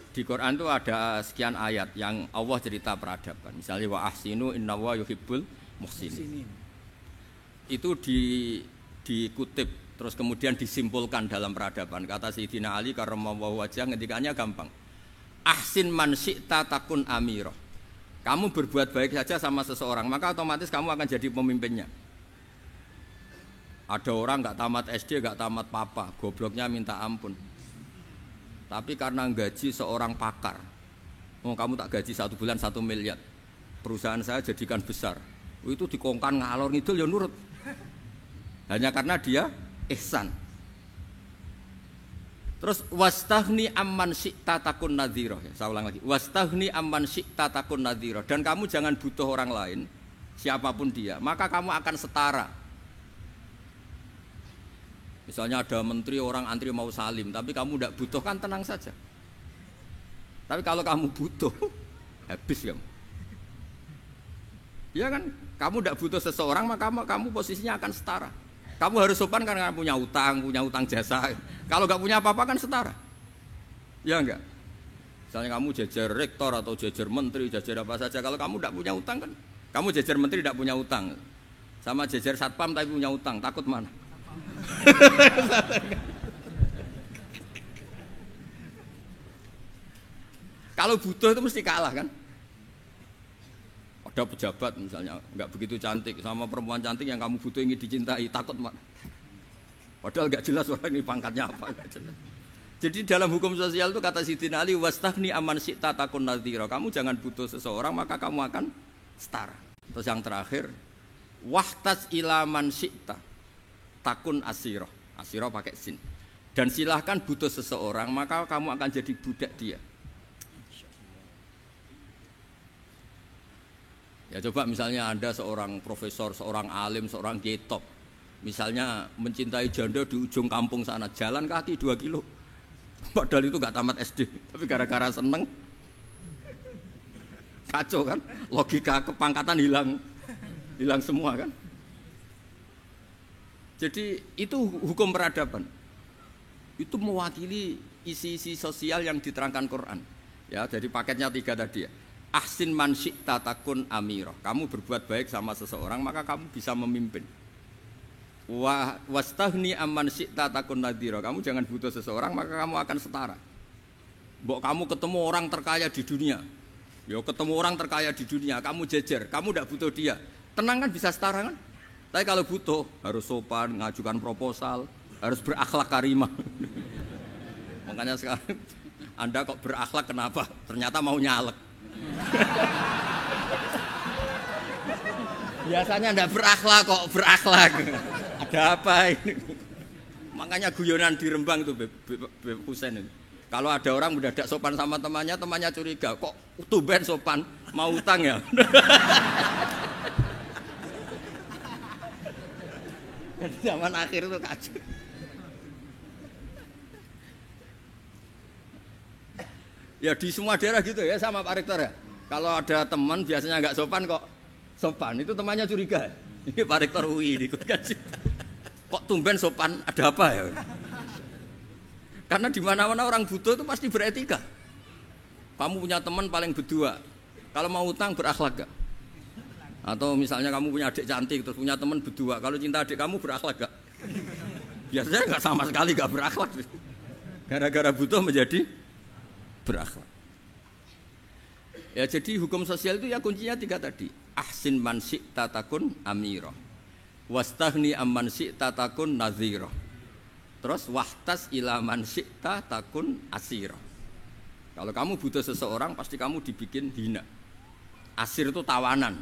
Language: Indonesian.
Di Quran itu ada sekian ayat yang Allah cerita peradaban. Misalnya wa ahsinu innallaha yuhibbul muhsinin. Itu dikutip terus kemudian disimpulkan dalam peradaban. Kata Sayyidina Ali karramallahu wajhah ngendikannya gampang. Ahsin man syi'ta takun amirah. Kamu berbuat baik saja sama seseorang, maka otomatis kamu akan jadi pemimpinnya. Ada orang enggak tamat SD, enggak tamat papa, gobloknya minta ampun. Tapi karena gaji seorang pakar, oh kamu tak gaji 1 bulan 1 miliar, perusahaan saya jadikan besar, itu dikongkan ngalor ngidul ya nurut, hanya karena dia ihsan. Terus wastaghni amman syi'ta takun nadhira, ya, saya ulang lagi, wastaghni amman syi'ta takun nadhira, dan kamu jangan butuh orang lain, siapapun dia, maka kamu akan setara. Misalnya ada menteri orang antri mau salim, tapi kamu tidak butuh kan tenang saja. Tapi kalau kamu butuh, habis kamu. Ya kan, kamu tidak butuh seseorang maka kamu posisinya akan setara. Kamu harus sopan karena punya utang jasa. Kalau nggak punya apa-apa kan setara. Ya enggak. Misalnya kamu jajar rektor atau jajar menteri, jajar apa saja. Kalau kamu tidak punya utang kan, kamu jajar menteri tidak punya utang, sama jajar satpam tapi punya utang, takut mana? Kalau butuh itu mesti kalah kan? Ada pejabat misalnya nggak begitu cantik sama perempuan cantik yang kamu butuh ingin dicintai, takut mak. Padahal nggak jelas orang ini pangkatnya apa. Jadi dalam hukum sosial itu kata Sayyidina Ali wastaghni amman syi'ta takun nadhira. Kamu jangan butuh seseorang maka kamu akan setara. Terus yang terakhir wahtas ila man syi'ta takun asiro pakai sin, dan silahkan butuh seseorang maka kamu akan jadi budak dia. Ya coba misalnya Anda seorang profesor, seorang alim, seorang kiai top, misalnya mencintai janda di ujung kampung sana, jalan kaki 2 kilo, padahal itu gak tamat SD, tapi gara-gara seneng kacau kan, logika kepangkatan hilang semua kan. Jadi itu hukum peradaban. Itu mewakili isi-isi sosial yang diterangkan Quran. Ya, jadi paketnya 3 tadi ya. Ahsin man syi'ta takun amirah. Kamu berbuat baik sama seseorang maka kamu bisa memimpin. Wastaghni amman syi'ta takun nadhira. Kamu jangan butuh seseorang maka kamu akan setara. Mbok kamu ketemu orang terkaya di dunia. Ya ketemu orang terkaya di dunia, kamu jejer, kamu tidak butuh dia. Tenang kan bisa setara kan? Tapi kalau butuh harus sopan, ngajukan proposal, harus berakhlak karimah. Makanya sekarang Anda kok berakhlak kenapa? Ternyata mau nyalek. Biasanya Anda berakhlak kok berakhlak. Ada apa ini? Makanya guyonan di Rembang itu Beb Husain ini. Kalau ada orang udah tidak sopan sama temannya curiga, kok tumben sopan, mau utang ya? Zaman akhir itu kacau. Ya di semua daerah gitu ya sama Pak Rektor ya. Kalau ada teman biasanya nggak sopan kok sopan, itu temannya curiga. Ini Pak Rektor UI ikut kaji. Kok tumben sopan, ada apa ya? Karena di mana-mana orang butuh itu pasti beretika. Kamu punya teman paling berdua, kalau mau utang berakhlak gak? Atau misalnya kamu punya adik cantik terus punya teman berdua, kalau cinta adik kamu berakhlak gak? Biasanya nggak sama sekali nggak berakhlak. Gara-gara butuh menjadi berakhlak. Ya jadi hukum sosial itu ya kuncinya 3 tadi. Ahsin man syi'ta takun amirah. Wastaghni amman syi'ta takun nadhira. Terus wahtas ila man syi'ta takun asira. Kalau kamu butuh seseorang pasti kamu dibikin hina. Asir itu tawanan.